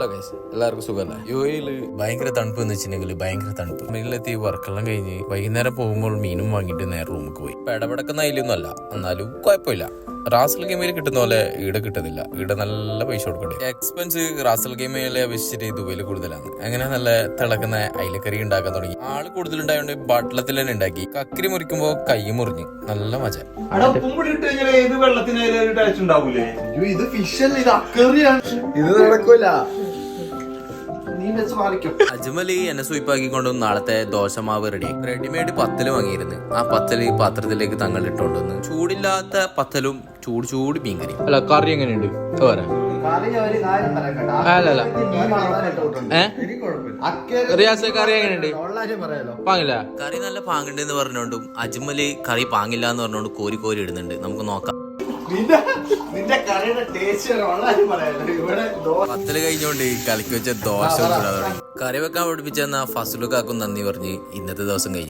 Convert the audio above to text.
Hello guys, എല്ലാവർക്കും സുഖമല്ല. യുഎഇയില് ഭയങ്കര തണുപ്പ് എന്ന് വെച്ചിട്ടുണ്ടെങ്കിൽ ഭയങ്കര തണുപ്പ്. മീനിലെത്തി വർക്കെല്ലാം കഴിഞ്ഞ് വൈകുന്നേരം പോകുമ്പോൾ മീനും വാങ്ങിയിട്ട് നേരെ റൂമിൽ പോയി. ഇപ്പൊ ഇടപെടക്കുന്ന അതിലൊന്നും അല്ല, എന്നാലും കുഴപ്പമില്ല. റാസൽ ഗെയിമിൽ കിട്ടുന്ന പോലെ ഈടെ കിട്ടുന്നില്ല. ഈടെ നല്ല പൈസ കൊടുക്കണ്ടേ. എക്സ്പെൻസ് റാസൽ ഗെയിമിലെ അപേക്ഷിച്ചിട്ട് ദുബൈയിൽ കൂടുതലാണ്. അങ്ങനെ നല്ല തിളക്കുന്ന അയിലക്കറി ഉണ്ടാക്കാൻ തുടങ്ങി. ആള് കൂടുതലുണ്ടായോണ്ട് ബട്ടലത്തിൽ തന്നെ ഉണ്ടാക്കി. കക്കരി മുറിക്കുമ്പോ കൈ മുറിഞ്ഞ് നല്ല മജ. ഇത് ഫിഷ് അല്ല, ഇത് അക്കറിയാണ്. ഇത് നടക്കൂല. അജ്മലി എന്നെ സ്വീപ്പാക്കിക്കൊണ്ടും നാളത്തെ ദോശമാവ് റെഡിമെയ്ഡ് പത്തല് വാങ്ങിയിരുന്നു. ആ പത്തല് പാത്രത്തിലേക്ക് തങ്ങൾ ഇട്ടോണ്ടെന്ന് ചൂടില്ലാത്ത പത്തലും ചൂട് മീൻകറി. അല്ല കറി എങ്ങനെയുണ്ട്? കറി എങ്ങനെയുണ്ട്? പാങ്ങില്ല. കറി നല്ല പാങ്ങുണ്ട് എന്ന് പറഞ്ഞോണ്ടും അജ്മലി കറി പാങ്ങില്ല എന്ന് പറഞ്ഞോണ്ട് കോരി ഇടുന്നുണ്ട്. നമുക്ക് നോക്കാം. പത്തല് കഴിഞ്ഞോണ്ട് കലക്കി വെച്ച ദോശ കറി വെക്കാൻ പഠിപ്പിച്ചെന്ന ഫസലുക്കാക്കും നന്ദി പറഞ്ഞ് ഇന്നത്തെ ദിവസം കഴിഞ്ഞു.